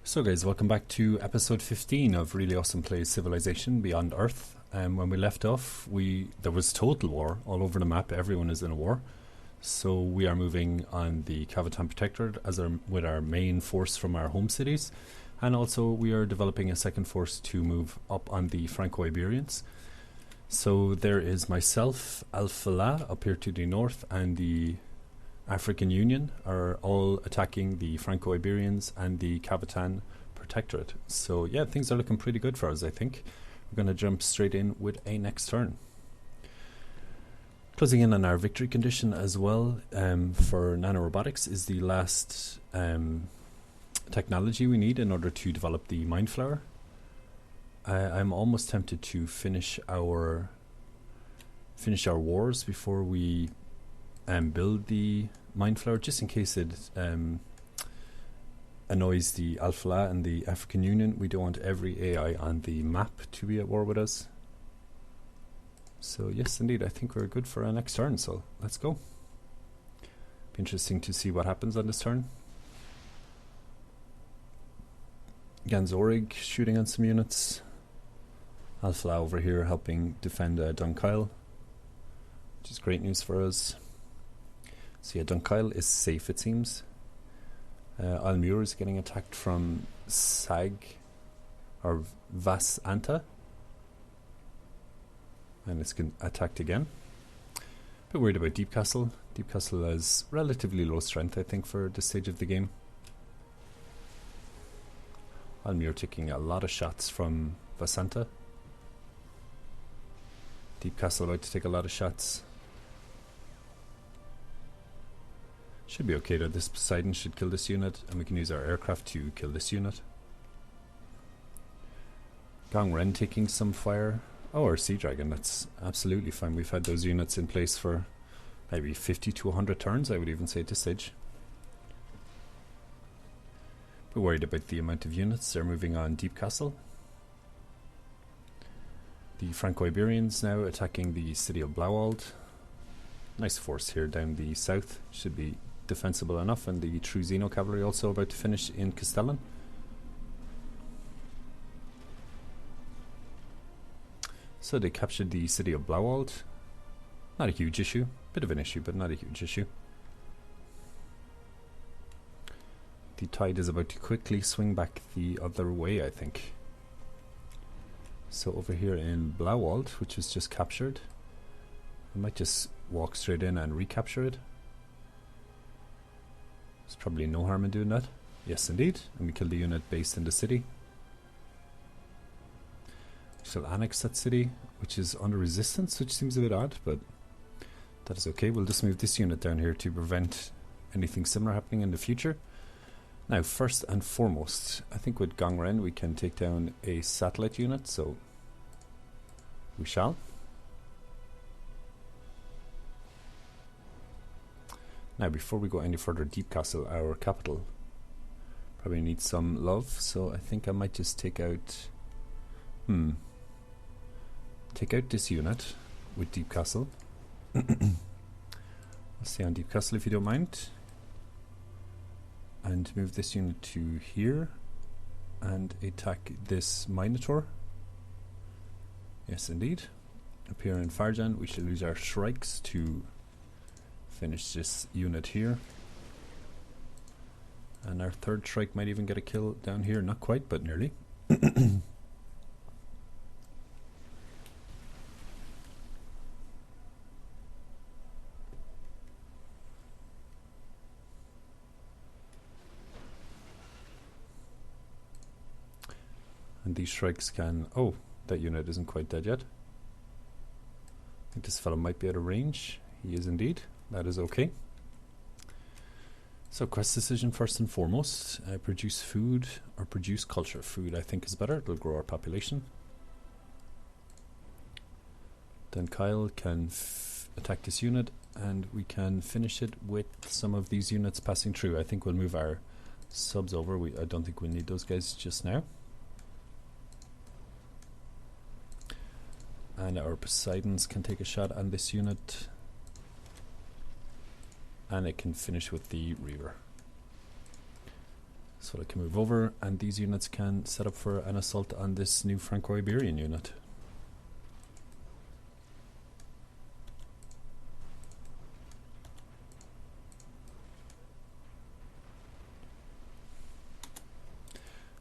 So guys, welcome back to episode 15 of Really Awesome Plays Civilization Beyond Earth. When we left off, there was total war all over the map. Everyone is in a war. So we are moving on the Cavatan Protectorate with our main force from our home cities. And also we are developing a second force to move up on the Franco-Iberians. So there is myself, Al-Falah up here to the north, and the African Union are all attacking the Franco-Iberians and the Cavatan Protectorate. So yeah, things are looking pretty good for us, I think. We're going to jump straight in with a next turn. Closing in on our victory condition as well for nanorobotics is the last technology we need in order to develop the mind flower. I'm almost tempted to finish our wars before we build the mind flower, just in case it annoys the Al-Falah and the African Union. We don't want every AI on the map to be at war with us. So yes, indeed, I think we're good for our next turn, so let's go. Be interesting to see what happens on this turn. Ganzorig shooting on some units. Al-Falah over here helping defend Dunkyle, which is great news for us. So yeah, Dunkyle is safe, it seems. Almur is getting attacked from Sag or Vas Anta, and it's attacked again. Bit worried about Deep Castle. Deep Castle has relatively low strength, I think, for this stage of the game. Almur taking a lot of shots from Vasanta. Deep Castle about to take a lot of shots. Should be okay though. This Poseidon should kill this unit, and we can use our aircraft to kill this unit. Gongren taking some fire. Oh, our Sea Dragon, that's absolutely fine. We've had those units in place for maybe 50 to 100 turns, I would even say, at this stage. But worried about the amount of units. They're moving on Deep Castle. The Franco-Iberians now attacking the city of Blauwald. Nice force here down the south. Should be defensible enough, and the true Xeno cavalry also about to finish in Castellan. So they captured the city of Blauwald. Not a huge issue. Bit of an issue, but not a huge issue. The tide is about to quickly swing back the other way, I think. So over here in Blauwald, which was just captured, I might just walk straight in and recapture it. There's probably no harm in doing that. Yes, indeed. And we kill the unit based in the city. We shall annex that city, which is under resistance, which seems a bit odd, but that is okay. We'll just move this unit down here to prevent anything similar happening in the future. Now, first and foremost, I think with Gongren we can take down a satellite unit, so we shall. Now, before we go any further, Deep Castle, our capital, probably needs some love, so I think I might just take out this unit with Deep Castle. Let's stay on Deep Castle if you don't mind. And move this unit to here and attack this Minotaur. Yes, indeed. Up here in Farjan, we shall use our Shrikes to finish this unit here. And our third Shrike might even get a kill down here. Not quite, but nearly. And these Shrikes can... Oh, that unit isn't quite dead yet. I think this fellow might be out of range. He is indeed. That is okay. So quest decision first and foremost. Produce food or produce culture. Food I think is better. It'll grow our population. Then Kyle can attack this unit, and we can finish it with some of these units passing through. I think we'll move our subs over. I don't think we'll need those guys just now. And our Poseidons can take a shot on this unit. And it can finish with the Reaver. So I can move over, and these units can set up for an assault on this new Franco-Iberian unit.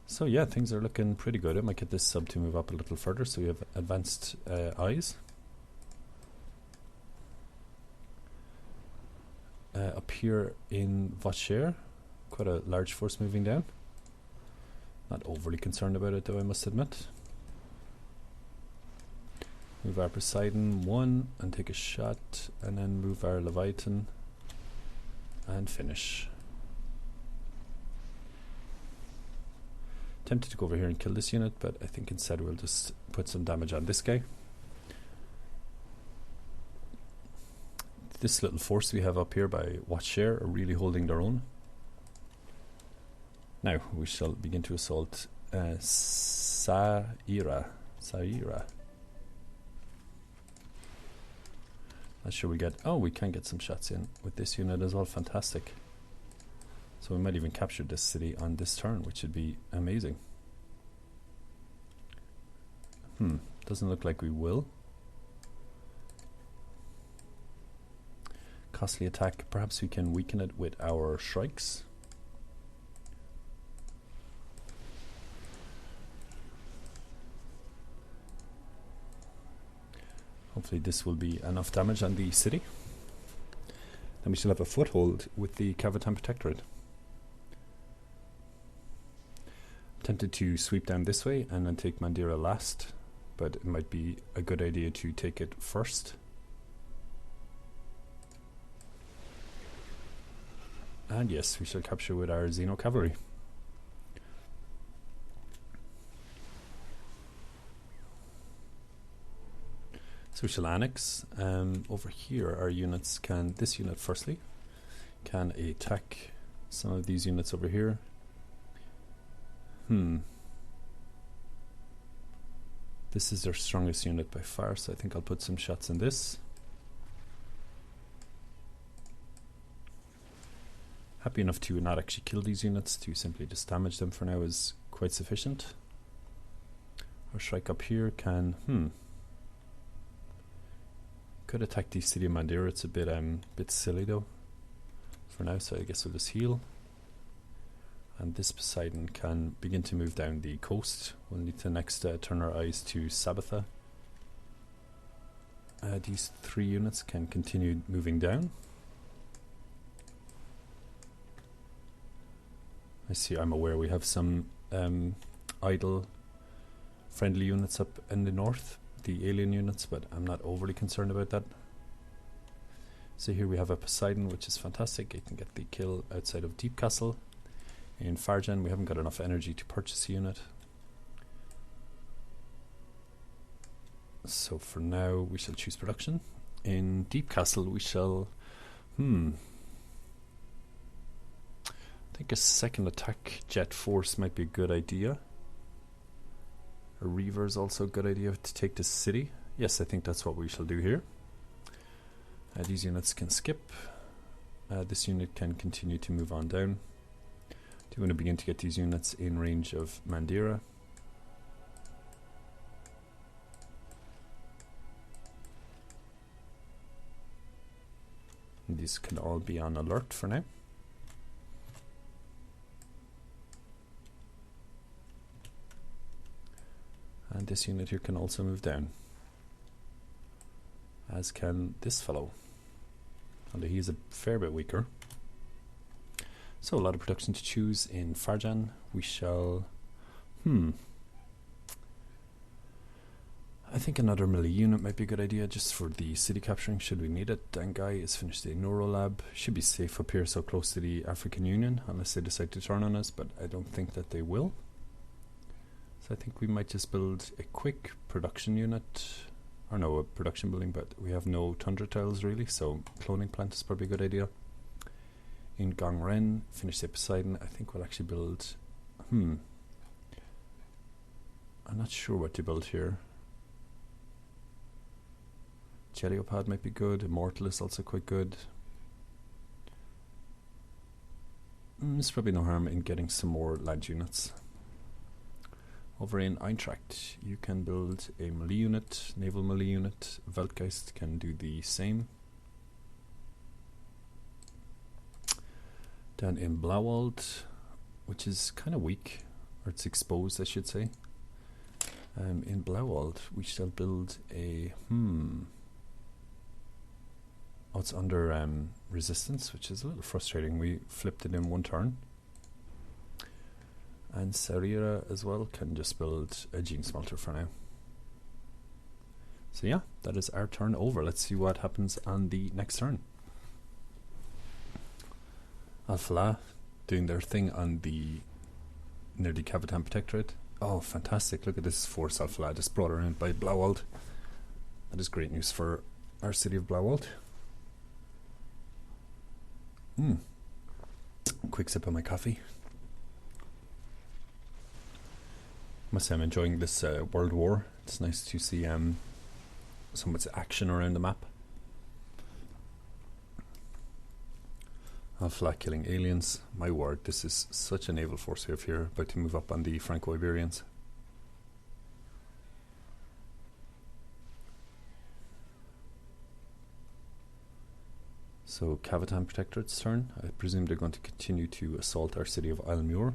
So yeah, things are looking pretty good. I might get this sub to move up a little further so we have advanced eyes. Up here in Vacher, quite a large force moving down. Not overly concerned about it though, I must admit. Move our Poseidon 1 and take a shot, and then move our Leviathan and finish. Tempted to go over here and kill this unit, but I think instead we'll just put some damage on this guy. This little force we have up here by Watcher are really holding their own. Now we shall begin to assault Saira. Not sure we get... Oh, we can get some shots in with this unit as well. Fantastic. So we might even capture this city on this turn, which would be amazing. Doesn't look like we will. Costly attack. Perhaps we can weaken it with our Shrikes. Hopefully this will be enough damage on the city. Then we shall have a foothold with the Cavatan Protectorate. Tempted to sweep down this way and then take Mandira last, but it might be a good idea to take it first. And yes, we shall capture with our Xeno Cavalry. So we shall annex. Over here our units can, this unit firstly, can attack some of these units over here. This is their strongest unit by far, so I think I'll put some shots in this. Happy enough to not actually kill these units, to simply just damage them for now is quite sufficient. Our Shrike up here can, could attack the City of Mandira. It's a bit silly though for now, so I guess we'll just heal. And this Poseidon can begin to move down the coast. We'll need to next turn our eyes to Sabatha. These three units can continue moving down. I'm aware we have some idle friendly units up in the north, the alien units, but I'm not overly concerned about that. So here we have a Poseidon, which is fantastic. It can get the kill outside of Deep Castle. In Farjan, we haven't got enough energy to purchase a unit. So for now, we shall choose production. In Deep Castle, we shall... I think a second attack jet force might be a good idea. A Reaver is also a good idea to take the city. Yes, I think that's what we shall do here. These units can skip. This unit can continue to move on down. Do want to begin to get these units in range of Mandira. And these can all be on alert for now. And this unit here can also move down, as can this fellow, although he's a fair bit weaker. So a lot of production to choose in Farjan. We shall... I think another melee unit might be a good idea just for the city capturing should we need it. Dangai has finished the Neurolab. Should be safe up here so close to the African Union unless they decide to turn on us, but I don't think that they will. So I think we might just build a quick production unit. Or no, a production building, but we have no tundra tiles really, so cloning plant is probably a good idea. In Gongren, finish the Poseidon. I think we'll actually build... I'm not sure what to build here. Geliopod might be good. Immortal is also quite good. there's probably no harm in getting some more land units. Over in Eintracht, you can build a melee unit, naval melee unit. Weltgeist can do the same. Down in Blauwald, which is kind of weak, or it's exposed, I should say. In Blauwald, we shall build a Oh, it's under resistance, which is a little frustrating. We flipped it in one turn. And Sarira as well can just build a gene smelter for now. So yeah, that is our turn over. Let's see what happens on the next turn. Alphala doing their thing on the near the Cavitan Protectorate. Oh, fantastic. Look at this force Alphala just brought around by Blauwald. That is great news for our city of Blauwald. Quick sip of my coffee. Must say I'm enjoying this World War. It's nice to see so much action around the map. Alpha killing aliens. My word, this is such a naval force we have here, about to move up on the Franco-Iberians. So Cavitan Protectorate's turn. I presume they're going to continue to assault our city of Isle-Muir.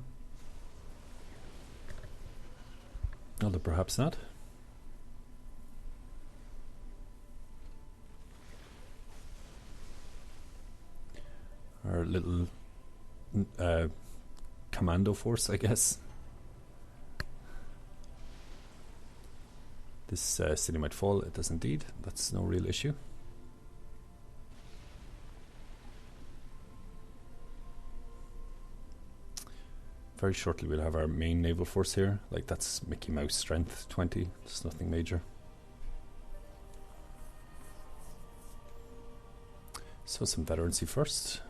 Although perhaps not. Our little commando force, I guess. This city might fall. It does indeed. That's no real issue. Very shortly we'll have our main naval force here. Like, that's Mickey Mouse strength 20. It's nothing major. So some veterancy first.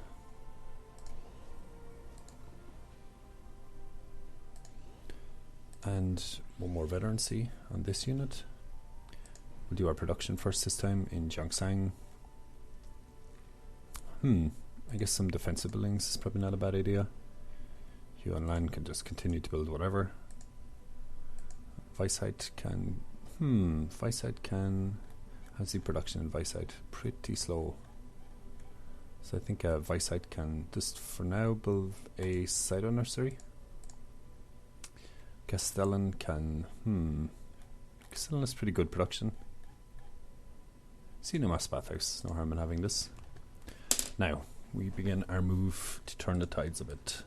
And one more veterancy on this unit. We'll do our production first this time in Jiangshan. I guess some defensive buildings is probably not a bad idea. You online can just continue to build whatever. Weisheit can... Weisheit can... How's the production in Weisheit? Pretty slow. So I think Weisheit can just for now build a Cyto nursery. Castellan can... Castellan has pretty good production. Cinemas Bathhouse, no harm in having this. Now, we begin our move to turn the tides a bit.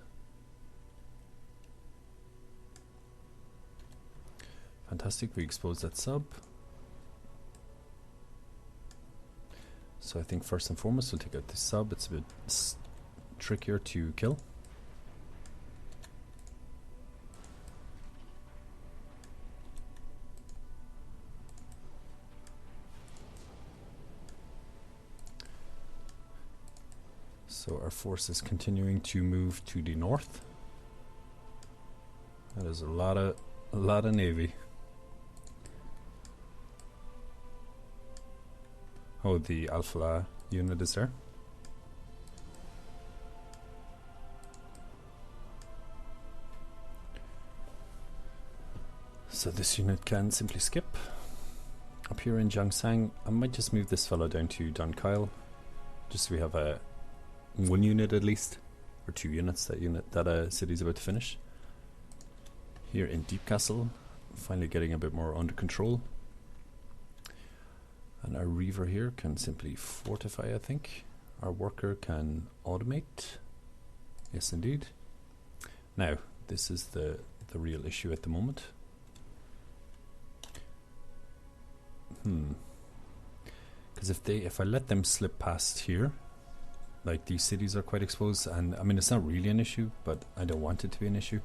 Fantastic, we expose that sub. So I think first and foremost we'll take out this sub. It's a bit trickier to kill. So our force is continuing to move to the north. That is a lot of navy. Oh, the Alpha unit is there. So this unit can simply skip. Up here in Jiangshan, I might just move this fellow down to Dunkyle, just so we have a one unit at least, or two units. That city's about to finish. Here in Deep Castle, finally getting a bit more under control. And our Reaver here can simply fortify, I think. Our worker can automate. Yes, indeed. Now, this is the real issue at the moment. Because if I let them slip past here, like, these cities are quite exposed, and I mean, it's not really an issue, but I don't want it to be an issue.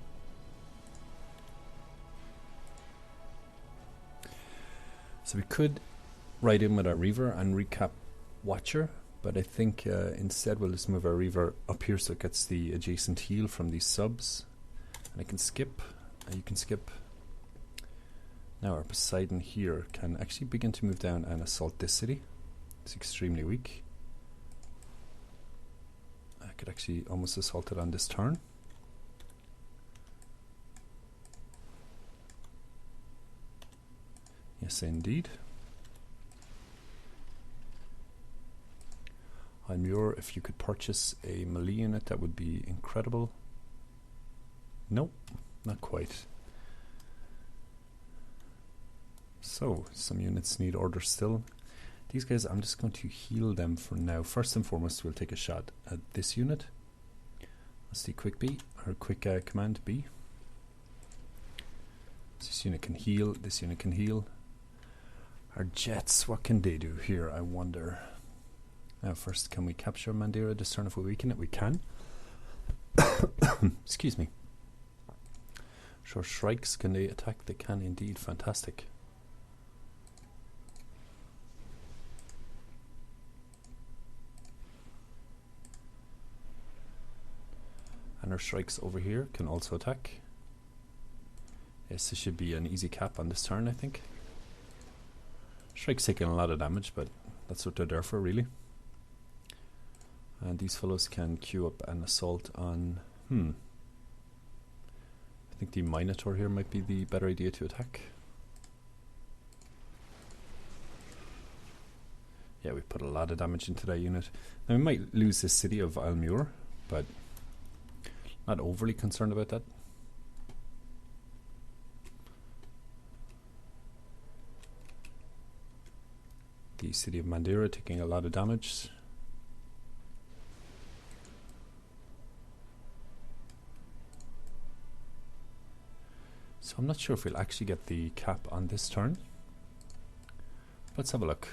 So we could ride in with our Reaver and recap Watcher, but I think instead we'll just move our Reaver up here so it gets the adjacent heal from these subs. And I can skip, and you can skip. Now our Poseidon here can actually begin to move down and assault this city. It's extremely weak. could actually almost assault it on this turn. Yes, indeed. Almure, if you could purchase a melee unit, that would be incredible. Nope, not quite. So, some units need orders still. These guys, I'm just going to heal them for now. First and foremost, we'll take a shot at this unit. Let's see, quick B, or quick command B. This unit can heal, this unit can heal. Our jets, what can they do here, I wonder? Now first, can we capture Mandira this turn if we weaken it? We can. Excuse me. Sure, Shrikes, can they attack? They can indeed, fantastic. And our Shrikes over here can also attack. Yes, this should be an easy cap on this turn, I think. Shrike's taking a lot of damage, but that's what they're there for, really. And these fellows can queue up an assault on... I think the Minotaur here might be the better idea to attack. Yeah, we put a lot of damage into that unit. Now we might lose this city of Almure, but not overly concerned about that. The city of Mandira taking a lot of damage. So I'm not sure if we'll actually get the cap on this turn. Let's have a look.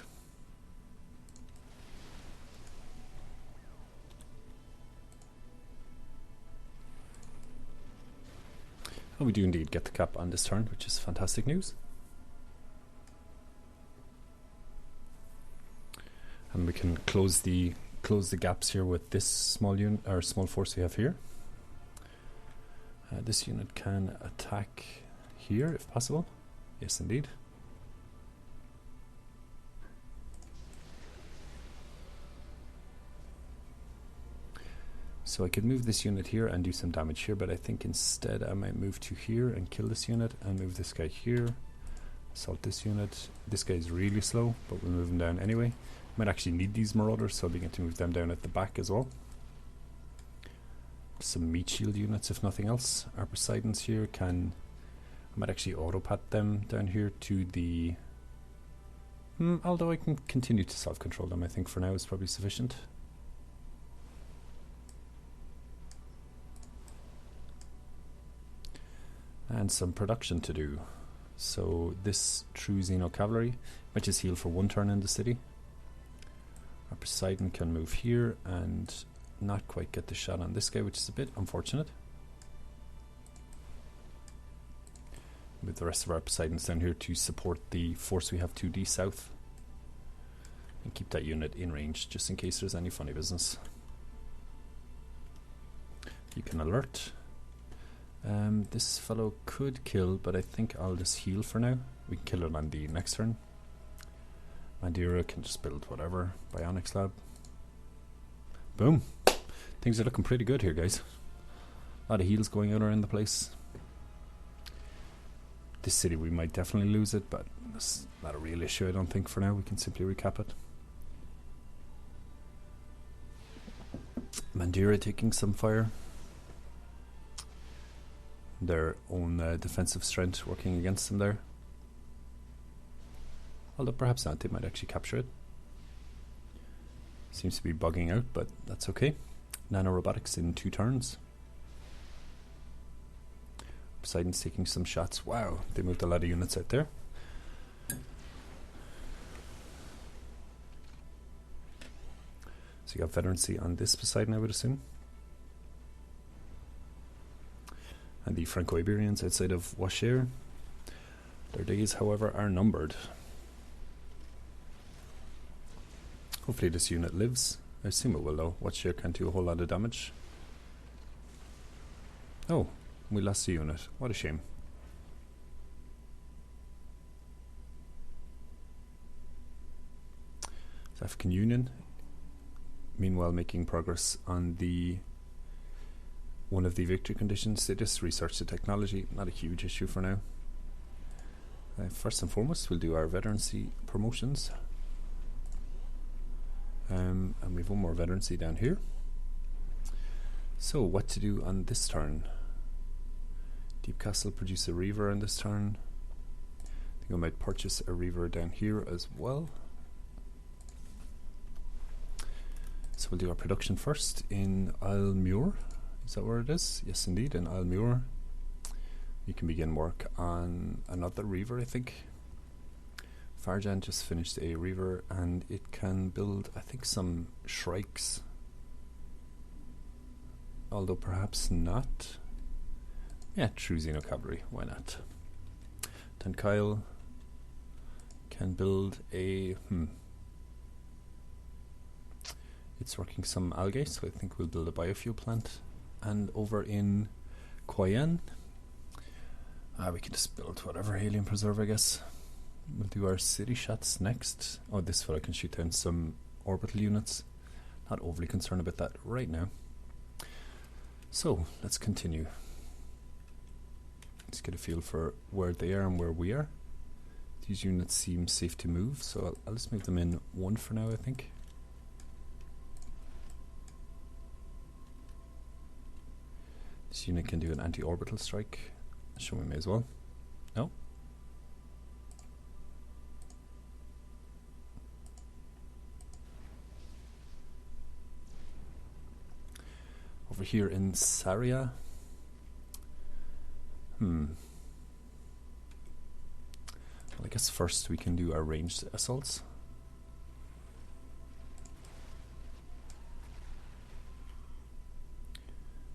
Oh, we do indeed get the cap on this turn, which is fantastic news. And we can close the gaps here with this small unit or small force we have here. This unit can attack here if possible. Yes, indeed. So I could move this unit here and do some damage here, but I think instead I might move to here and kill this unit and move this guy here. Assault this unit. This guy is really slow, but we'll move him down anyway. Might actually need these Marauders, so I'll begin to move them down at the back as well. Some meat shield units, if nothing else. Our Poseidons here can... I might actually auto-pat them down here to the... although I can continue to self-control them, I think for now is probably sufficient. And some production to do. So this true Xeno Cavalry might just heal for one turn in the city. Our Poseidon can move here and not quite get the shot on this guy, which is a bit unfortunate. Move the rest of our Poseidons down here to support the force we have 2D south. And keep that unit in range just in case there's any funny business. You can alert. This fellow could kill, but I think I'll just heal for now. We can kill it on the next turn. Mandira can just build whatever. Bionics Lab. Boom. Things are looking pretty good here, guys. A lot of heals going out around the place. This city we might definitely lose it, but that's not a real issue I don't think for now. We can simply recap it. Mandira taking some fire. Their own defensive strength working against them there. Although perhaps not, they might actually capture it. Seems to be bugging out, but that's okay. Nanorobotics in 2 turns. Poseidon's taking some shots. Wow, they moved a lot of units out there. So you got veterancy on this Poseidon, I would assume. And the Franco-Iberians outside of Washer. Their days, however, are numbered. Hopefully this unit lives. I assume it will though. Washer can't do a whole lot of damage. Oh, we lost a unit. What a shame. African Union Meanwhile, making progress on the one of the victory conditions. They just research the technology, not a huge issue for now. First and foremost, we'll do our veterancy promotions. And we've one more veterancy down here. So, what to do on this turn? Deep Castle produce a Reaver on this turn. I think I might purchase a Reaver down here as well. So we'll do our production first in Isle Is that where it is? Yes, indeed, in Isle We can begin work on another Reaver, I think. Farjan just finished a Reaver, and it can build, I think, some Shrikes. Although perhaps not. Yeah, true Xeno Cavalry, why not? Then Kyle can build a... It's working some algae, so I think we'll build a biofuel plant. And over in Quayan, we can just build whatever alien preserve, I guess. We'll do our city shots next. Oh, this fellow can shoot down some orbital units. Not overly concerned about that right now. So, let's continue. Let's get a feel for where they are and where we are. These units seem safe to move, so I'll just move them in one for now, I think. This unit can do an anti-orbital strike. Show me as well. No. Over here in Saria. Well, I guess first we can do our ranged assaults.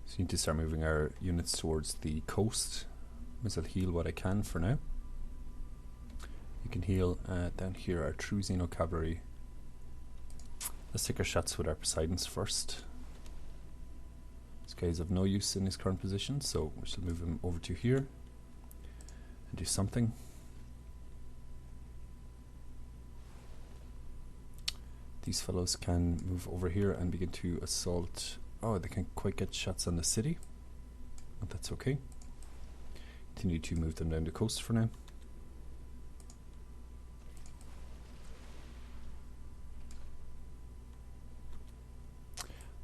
So we need to start moving our units towards the coast. I'll heal what I can for now. You can heal down here our true Xeno Cavalry. Let's take our shots with our Poseidons first. This guy is of no use in his current position, so we shall move him over to here and do something. These fellows can move over here and begin to assault. Oh, they can't quite get shots on the city, but that's okay. Continue to move them down the coast for now.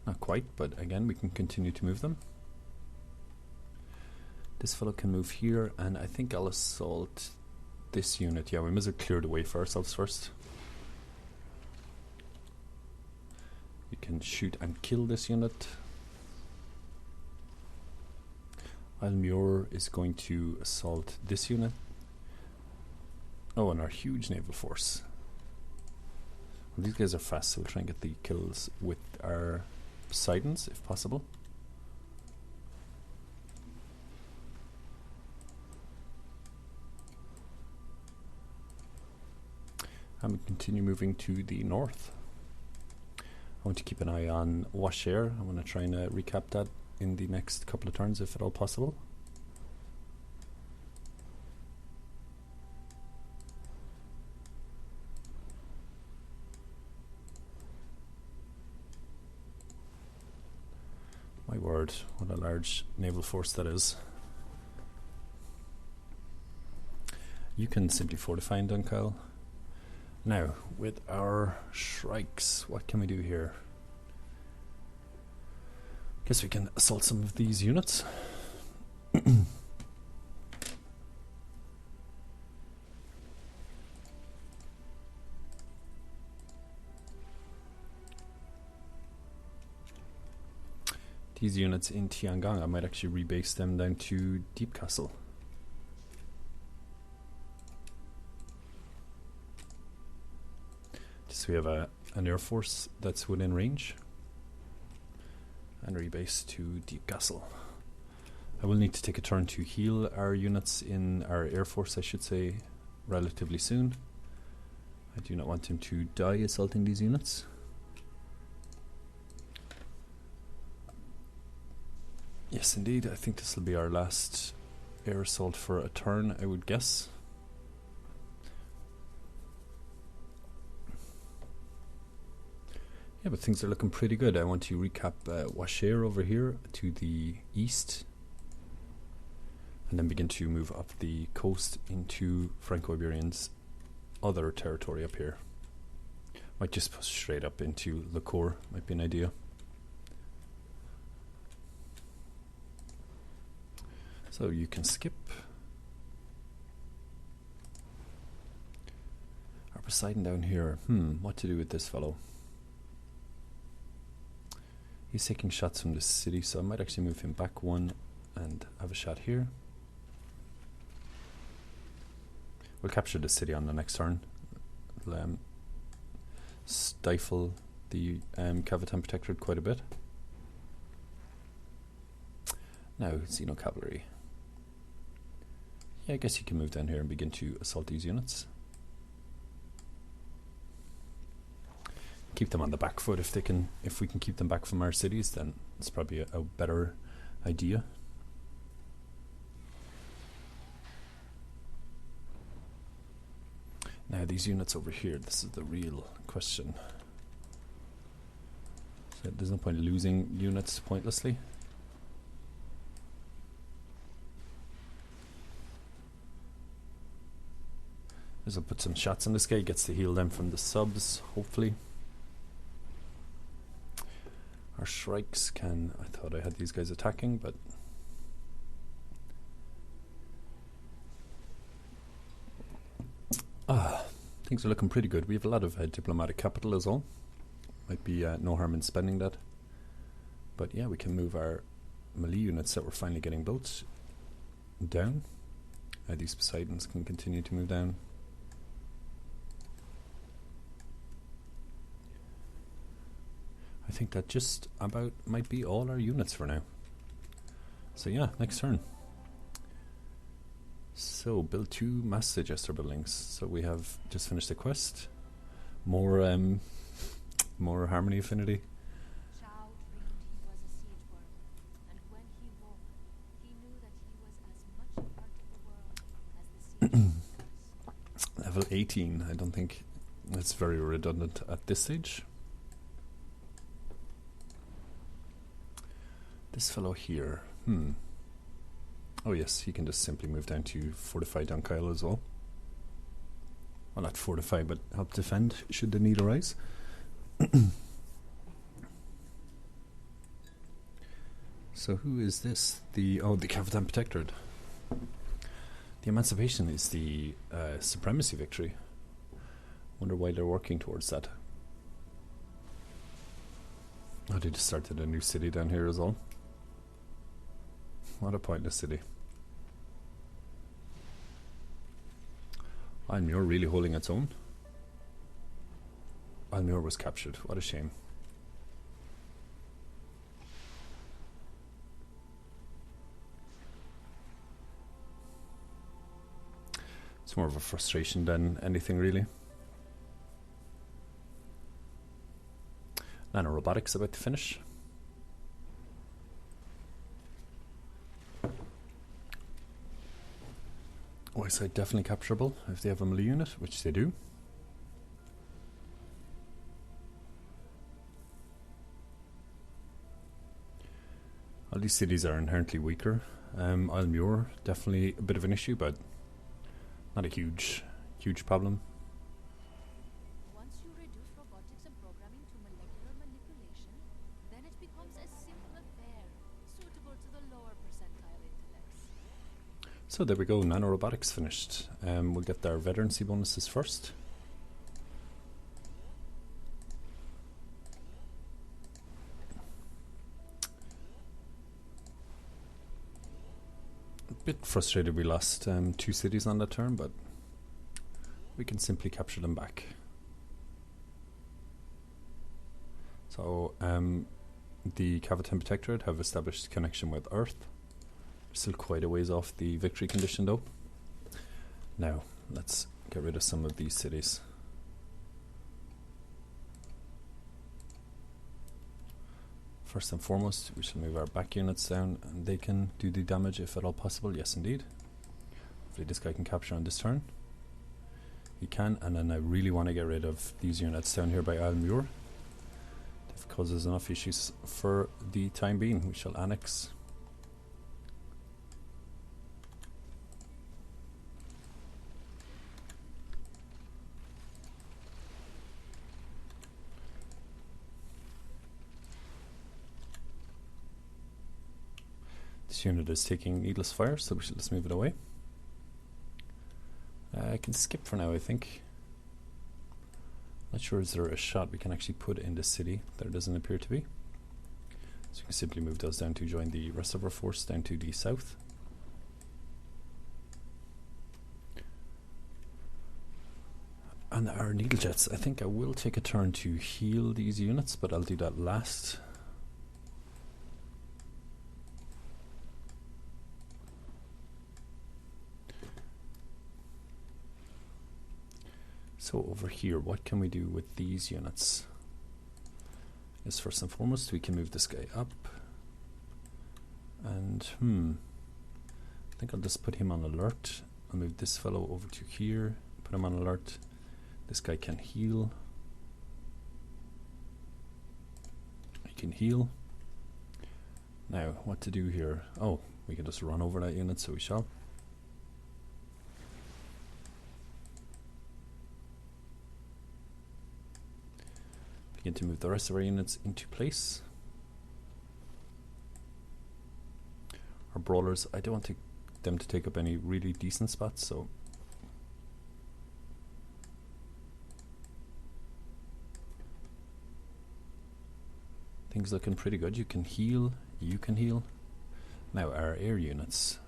Not quite, but again, we can continue to move them. This fellow can move here, and I think I'll assault this unit. Yeah, we must have cleared the way for ourselves first. We can shoot and kill this unit. Almure is going to assault this unit. Oh, and our huge naval force. Well, these guys are fast, so we'll try and get the kills with our Poseidons, if possible. And we continue moving to the north. I want to keep an eye on Washair. I want to try and recap that in the next couple of turns, if at all possible. My word, what a large naval force that is. You can simply fortify in Dunkyle. Now, with our Shrikes, what can we do here? Guess we can assault some of these units. These units in Tiangong, I might actually rebase them down to Deep Castle. Just so we have an air force that's within range. And rebase to Deep Castle. I will need to take a turn to heal our units in our air force, I should say, relatively soon. I do not want him to die assaulting these units. Yes, indeed. I think this will be our last air assault for a turn, I would guess. Yeah, but things are looking pretty good. I want to recap Washair over here to the east, and then begin to move up the coast into Franco-Iberian's other territory up here. Might just push straight up into Liqueur, might be an idea. So you can skip. Our Poseidon down here. What to do with this fellow? He's taking shots from the city, so I might actually move him back one and have a shot here. We'll capture the city on the next turn. We'll, stifle the Cavitan Protectorate quite a bit. Now, Xeno Cavalry. Yeah, I guess you can move down here and begin to assault these units. Keep them on the back foot if we can keep them back from our cities, then it's probably a better idea. Now these units over here, this is the real question. So there's no point losing units pointlessly. This will put some shots on this guy, gets to heal them from the subs, hopefully. Our Shrikes can... I thought I had these guys attacking, but... things are looking pretty good. We have a lot of diplomatic capital as well. Might be no harm in spending that. But yeah, we can move our melee units that we're finally getting built down. These Poseidons can continue to move down. I think that just about might be all our units for now. So yeah, next turn. So build 2 mass digester buildings. So we have just finished the quest. More more harmony affinity. Level 18. I don't think that's very redundant at this stage. This fellow here. Oh yes, he can just simply move down to fortify Dunkyle as well. Well, not fortify, but help defend should the need arise. So who is this? The Cavitan Protectorate. The Emancipation is the Supremacy victory. Wonder why they're working towards that. Oh, they just started a new city down here as well. What a pointless city. Almure really holding its own. Almure was captured. What a shame. It's more of a frustration than anything really. Nanorobotics about to finish. Whiteside definitely capturable if they have a melee unit, which they do. All these cities are inherently weaker. Almure, definitely a bit of an issue, but not a huge problem. Once you reduce robotics and programming to molecular manipulation, then it becomes a simple affair, suitable to the lower percentile intellects. So there we go, nanorobotics finished. We'll get our veterancy bonuses first. A bit frustrated we lost 2 cities on that turn, but we can simply capture them back. So the Cavitan Protectorate have established connection with Earth. Still quite a ways off the victory condition though. Now, let's get rid of some of these cities. First and foremost, we shall move our back units down and they can do the damage if at all possible. Yes, indeed. Hopefully this guy can capture on this turn. He can, and then I really want to get rid of these units down here by Almure. causes enough issues for the time being. We shall annex. This unit is taking needless fire, so we should just move it away. I can skip for now, I think. Not sure is there a shot we can actually put in the city. There doesn't appear to be. So we can simply move those down to join the rest of our force down to the south. And our needle jets, I think I will take a turn to heal these units, but I'll do that last. So over here, what can we do with these units? Yes, first and foremost, we can move this guy up. And, I think I'll just put him on alert. I'll move this fellow over to here, put him on alert. This guy can heal. He can heal. Now, what to do here? Oh, we can just run over that unit, so we shall. Begin to move the rest of our units into place. Our brawlers, I don't want them to take up any really decent spots, so things looking pretty good. You can heal, you can heal. Now our air units,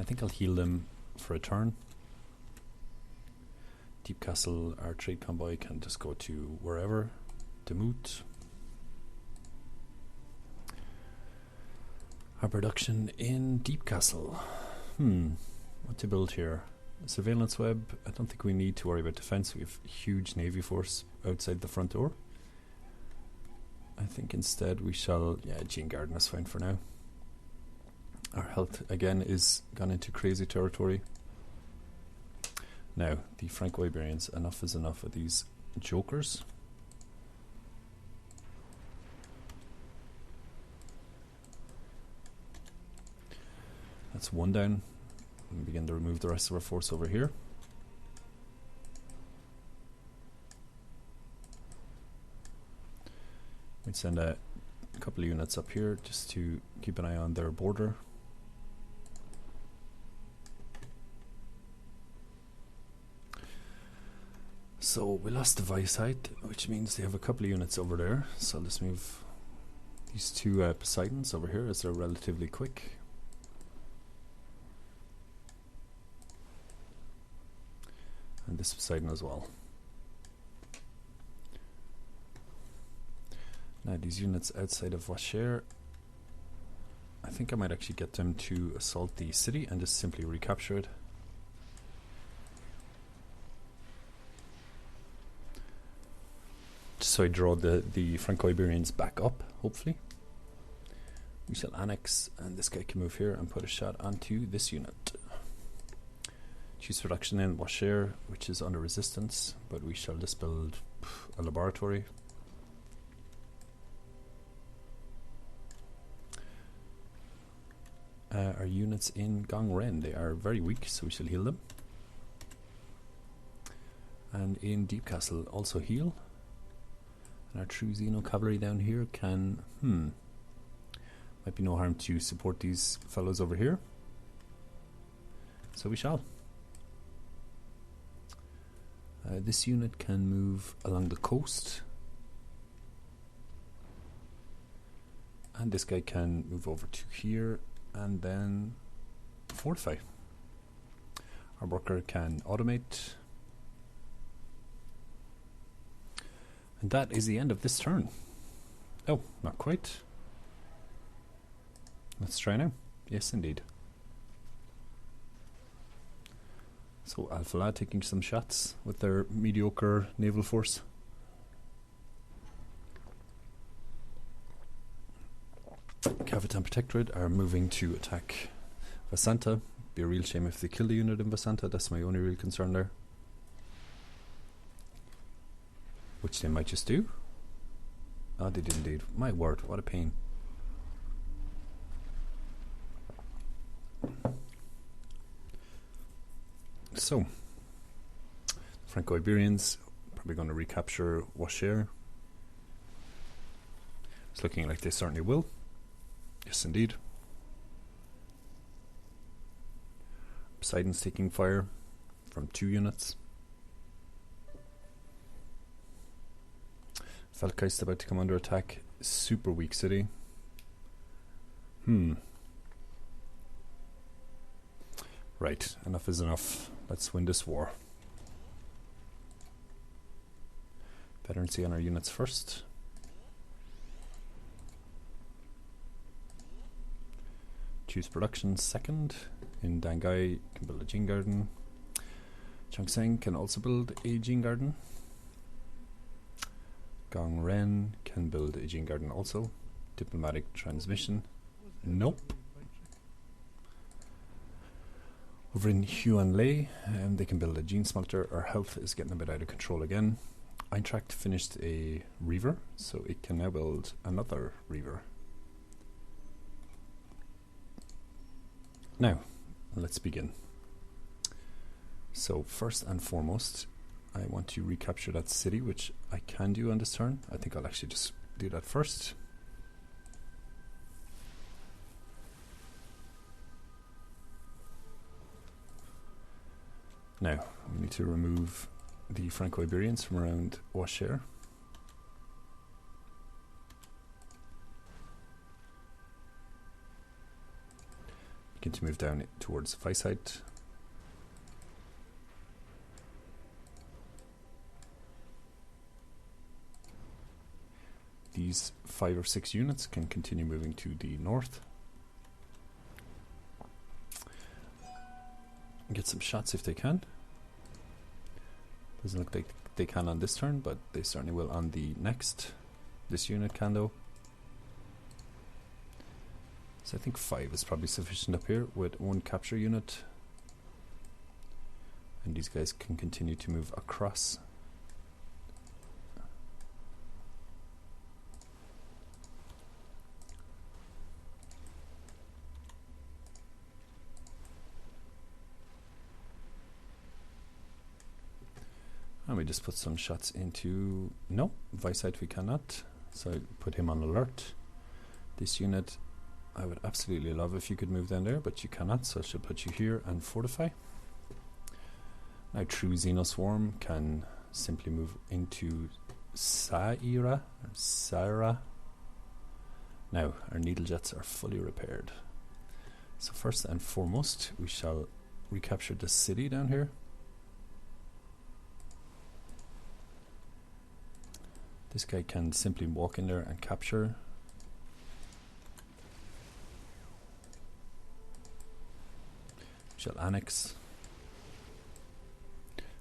I think I'll heal them for a turn. Deep Castle, our trade convoy can just go to wherever. Demoot. Our production in Deep Castle. What to build here? Surveillance web. I don't think we need to worry about defense. We have huge navy force outside the front door. I think instead we shall, Gene Garden is fine for now. Our health again is gone into crazy territory. Now, the Franco-Iberians, enough is enough of these jokers. That's one down. And begin to remove the rest of our force over here. We'd send a couple of units up here just to keep an eye on their border. So we lost the Weisheit, which means they have a couple of units over there. So I'll just move these two Poseidons over here as they're relatively quick. And this Poseidon as well. Now these units outside of Washer, I think I might actually get them to assault the city and just simply recapture it. So I draw the Franco-Iberians back up, hopefully. We shall annex, and this guy can move here and put a shot onto this unit. Choose production in Washer, which is under resistance, but we shall just build a laboratory. Our units in Gongren, they are very weak, so we shall heal them. And in Deep Castle, also heal. And our true Xeno cavalry down here can, might be no harm to support these fellows over here. So we shall. This unit can move along the coast. And this guy can move over to here and then fortify. Our worker can automate. And that is the end of this turn. Oh, not quite. Let's try now. Yes, indeed. So Alpha Lad taking some shots with their mediocre naval force. Cavitan Protectorate are moving to attack Vasanta. Be a real shame if they kill the unit in Vasanta. That's my only real concern there. Which they might just do. Oh, they did indeed. My word, what a pain. So, Franco-Iberians probably going to recapture Washer. It's looking like they certainly will. Yes, indeed. Poseidon's taking fire from 2 units. Falkeist about to come under attack. Super weak city. Right, enough is enough. Let's win this war. Veterancy on our units first. Choose production second. In Dangai can build a gene garden. Chongseng can also build a gene garden. Gongren can build a gene garden also. Diplomatic transmission. Nope. Over in Huanlei, they can build a gene smelter. Our health is getting a bit out of control again. Eintracht finished a Reaver, so it can now build another Reaver. Now, let's begin. So first and foremost, I want to recapture that city, which I can do on this turn. I think I'll actually just do that first. Now, we need to remove the Franco-Iberians from around Washer. Begin to move down towards Weisheit. These 5 or 6 units can continue moving to the north. Get some shots if they can. Doesn't look like they can on this turn, but they certainly will on the next. This unit can though. So I think 5 is probably sufficient up here with 1 capture unit. And these guys can continue to move across. And we just put some shots into... No, Weisheit we cannot. So I put him on alert. This unit, I would absolutely love if you could move down there, but you cannot, so I should put you here and fortify. Now true Xenoswarm can simply move into Saira, or Saira. Now our needle jets are fully repaired. So first and foremost, we shall recapture the city down here. This guy can simply walk in there and capture. We shall annex.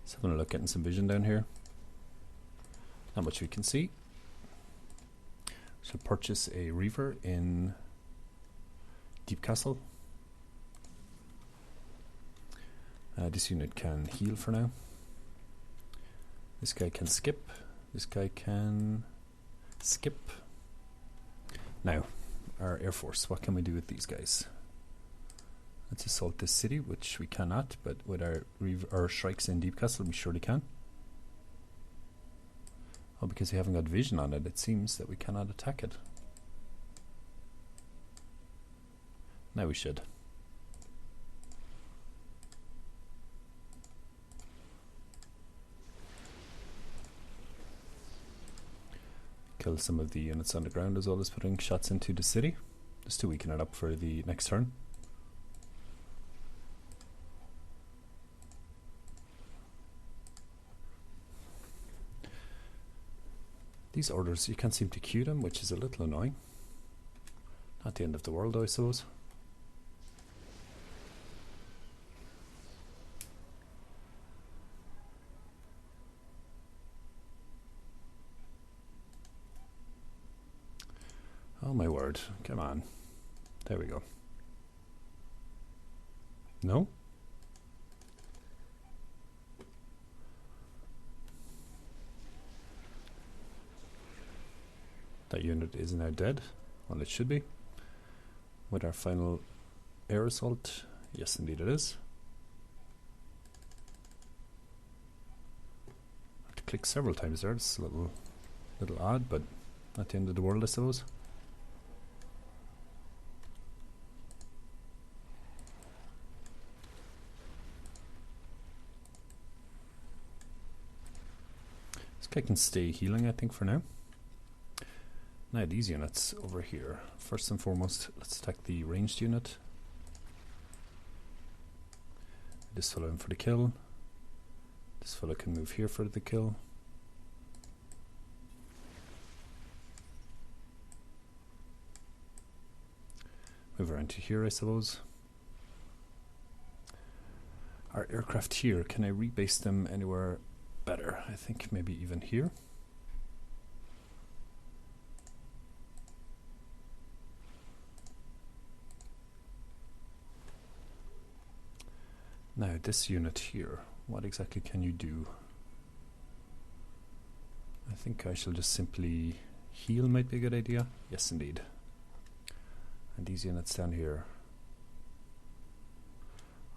Let's have a look, getting some vision down here. Not much we can see. Shall purchase a Reaver in Deep Castle. This unit can heal for now. This guy can skip. This guy can skip. Now, our Air Force, what can we do with these guys? Let's assault this city, which we cannot, but with our strikes in Deep Castle, we surely can. Oh, because we haven't got vision on it, it seems that we cannot attack it. Now we should. Kill some of the units on the ground as well as putting shots into the city, just to weaken it up for the next turn. These orders, you can't seem to queue them, which is a little annoying. Not the end of the world, though, I suppose. Oh my word, come on. There we go. No? That unit is now dead. Well, it should be. With our final air assault. Yes, indeed it is. I have to click several times there. It's a little odd, but not the end of the world, I suppose. This guy can stay healing, I think, for now. Now these units over here. First and foremost, let's attack the ranged unit. This fellow in for the kill. This fellow can move here for the kill. Move around to here, I suppose. Our aircraft here, can I rebase them anywhere better? I think maybe even here. Now this unit here, what exactly can you do? I think I shall just simply heal, might be a good idea. Yes, indeed. And these units down here.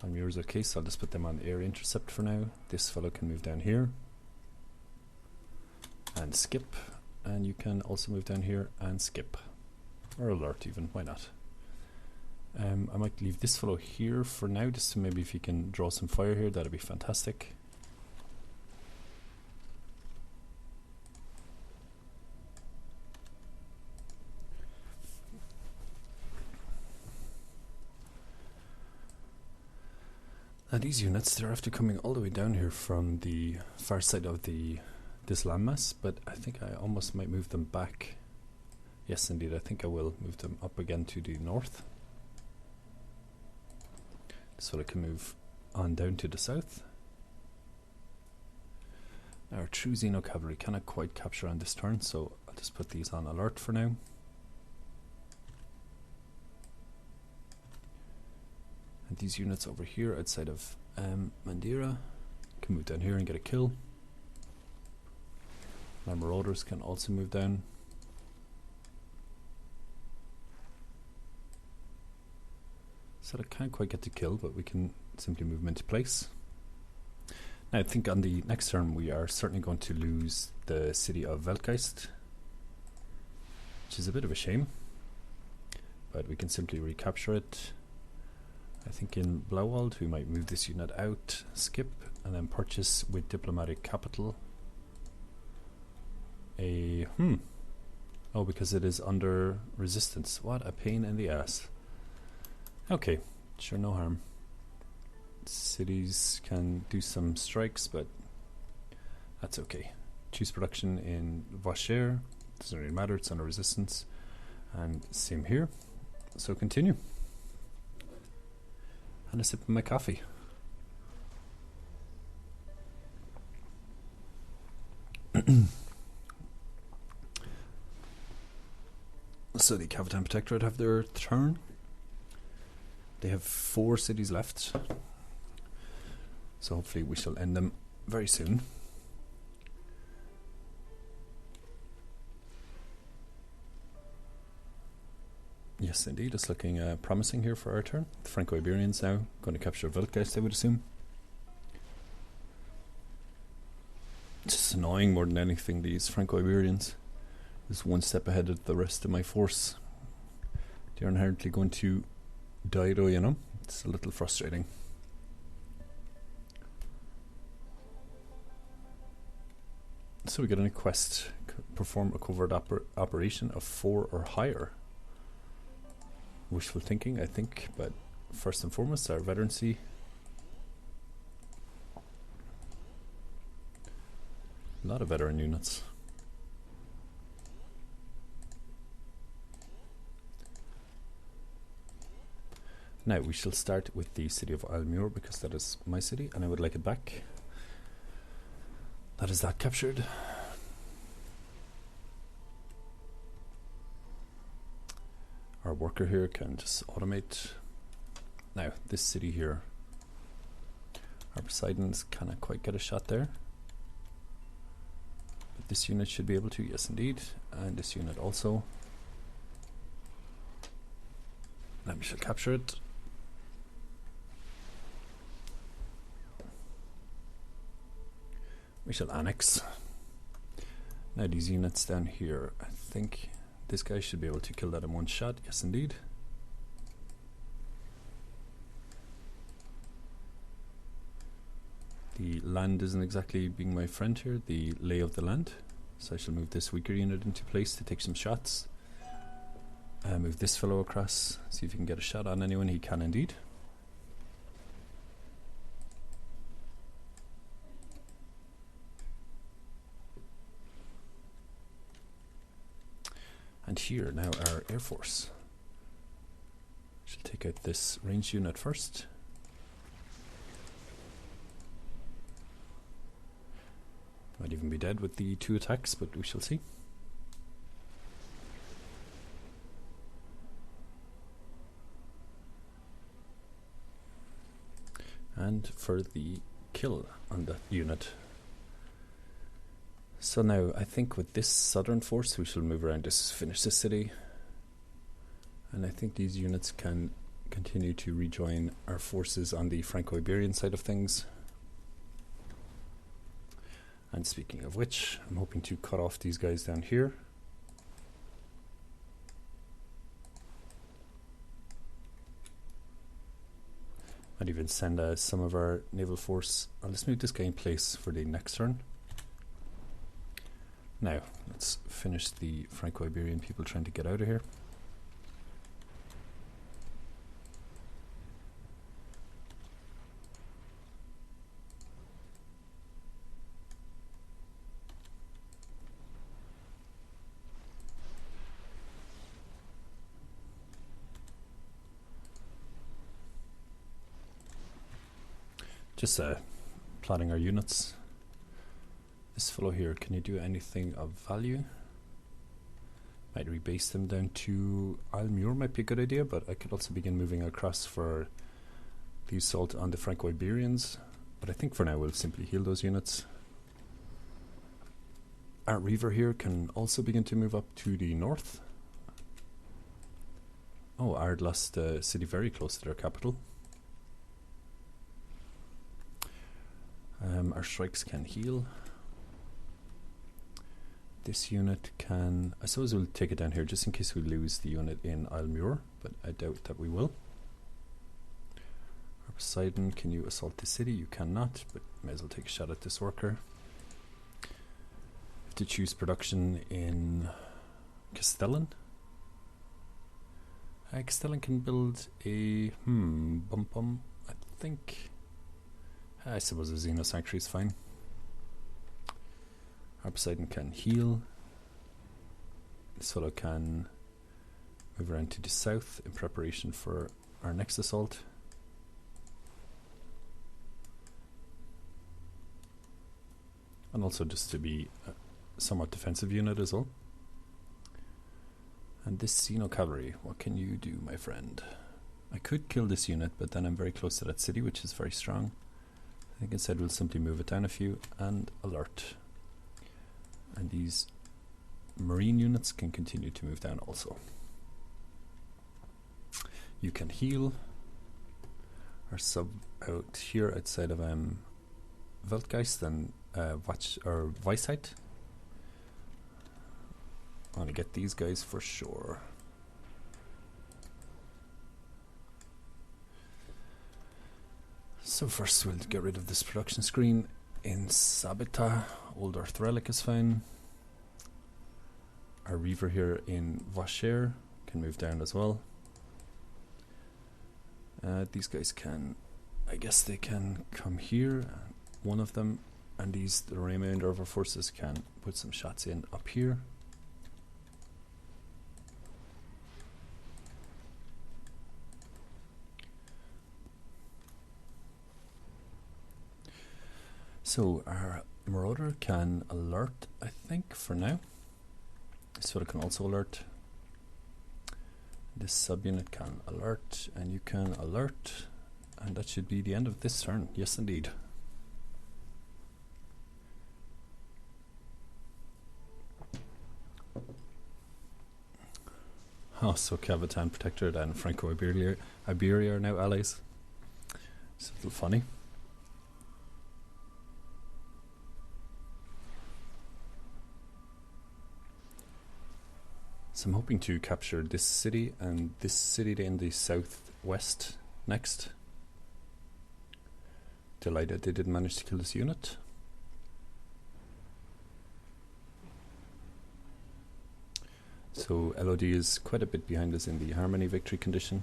On yours, okay, so I'll just put them on air intercept for now. This fellow can move down here. And skip. And you can also move down here and skip. Or alert even, why not? I might leave this fellow here for now, just to maybe if he can draw some fire here, that'd be fantastic. Now these units, they're after coming all the way down here from the far side of this landmass, but I think I almost might move them back. Yes, indeed, I think I will move them up again to the north. So I can move on down to the south. Our true Xeno cavalry cannot quite capture on this turn, so I'll just put these on alert for now. And these units over here outside of Mandira can move down here and get a kill. My marauders can also move down. So I can't quite get the kill, but we can simply move them into place. Now I think on the next turn we are certainly going to lose the city of Weltgeist, which is a bit of a shame, but we can simply recapture it. I think in Blauwald we might move this unit out, skip, and then purchase with diplomatic capital a oh, because it is under resistance. What a pain in the ass. Okay, sure, no harm. Cities can do some strikes, but that's okay. Choose production in Vacher. Doesn't really matter, it's under resistance. And same here. So continue. And a sip of my coffee. So the Cavatan Protectorate have their turn. They have 4 cities left, so hopefully we shall end them very soon. Yes, indeed, it's looking promising here for our turn. The Franco-Iberians now going to capture Weltgeist, I would assume. It's just annoying more than anything, these Franco-Iberians. Just one step ahead of the rest of my force. They're inherently going to die though, you know. It's a little frustrating. So we get a quest. Perform a covert operation of 4 or higher. Wishful thinking, I think, but first and foremost our veterancy. A lot of veteran units. Now we shall start with the city of Almur, because that is my city and I would like it back. That is that captured. Our worker here can just automate. Now this city here, our Poseidons cannot quite get a shot there. But This unit should be able to, yes indeed, and this unit also. Now we shall capture it. We shall annex. Now these units down here, I think this guy should be able to kill that in one shot, yes indeed. The land isn't exactly being my friend here, the lay of the land. So I shall move this weaker unit into place to take some shots. Move this fellow across, see if he can get a shot on anyone. He can indeed. And here now our Air Force. Shall take out this ranged unit first. Might even be dead with the 2 attacks, but we shall see. And for the kill on that unit. So now I think with this southern force we shall move around to finish this city. And I think these units can continue to rejoin our forces on the Franco-Iberian side of things. And speaking of which, I'm hoping to cut off these guys down here. I'd even send some of our naval force. Let's move this guy in place for the next turn. Now, let's finish the Franco-Iberian people trying to get out of here. Just plotting our units. This fellow here, can you do anything of value? Might rebase them down to Almure, might be a good idea, but I could also begin moving across for the assault on the Franco-Iberians. But I think for now we'll simply heal those units. Our Reaver here can also begin to move up to the north. Oh, Ard lost a city very close to their capital. Our strikes can heal. This unit can... I suppose we'll take it down here just in case we lose the unit in Almure, but I doubt that we will. Poseidon, can you assault the city? You cannot, but may as well take a shot at this worker. Have to choose production in Castellan. Castellan can build a... I think... I suppose a Xeno Sanctuary is fine. Our Poseidon can heal. This fellow can move around to the south in preparation for our next assault. And also just to be a somewhat defensive unit as well. And this Xeno Cavalry, what can you do, my friend? I could kill this unit, but then I'm very close to that city, which is very strong. I think instead we'll simply move it down a few and alert. And these marine units can continue to move down also. You can heal. Our sub out here outside of Weltgeist and Watch or Weisheit. I want to get these guys for sure. So first we'll get rid of this production screen. In Sabita, Old Earth Relic is fine. Our Reaver here in Vacher can move down as well. These guys can, I guess they can come here, one of them, and the remainder of our forces can put some shots in up here. So our Marauder can alert, I think, for now. This fellow can also alert. This subunit can alert, and you can alert, and that should be the end of this turn. Yes, indeed. Also, Cavatan Protectorate and Franco-Iberia are now allies. It's a little funny. So I'm hoping to capture this city and this city in the southwest next. Delighted they didn't manage to kill this unit. So LOD is quite a bit behind us in the Harmony victory condition.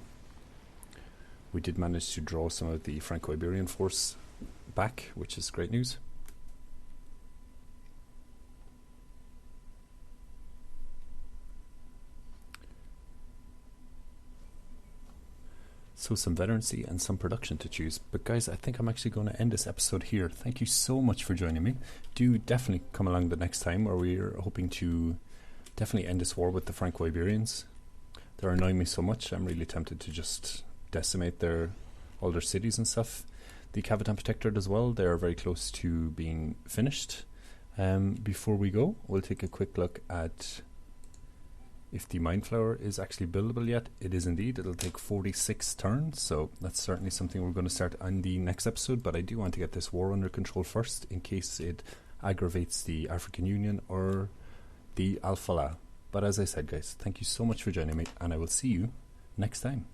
We did manage to draw some of the Franco-Iberian force back, which is great news. So some veterancy and some production to choose. But guys, I think I'm actually going to end this episode here. Thank you so much for joining me. Do definitely come along the next time where we're hoping to definitely end this war with the Franco-Iberians. They're annoying me so much, I'm really tempted to just decimate all their cities and stuff. The Cavatan Protectorate as well, they're very close to being finished. Before we go, we'll take a quick look at if the Mindflower is actually buildable yet. It is indeed. It'll take 46 turns, so that's certainly something we're going to start on the next episode, but I do want to get this war under control first in case it aggravates the African Union or the Al-Falah. But as I said, guys, thank you so much for joining me, and I will see you next time.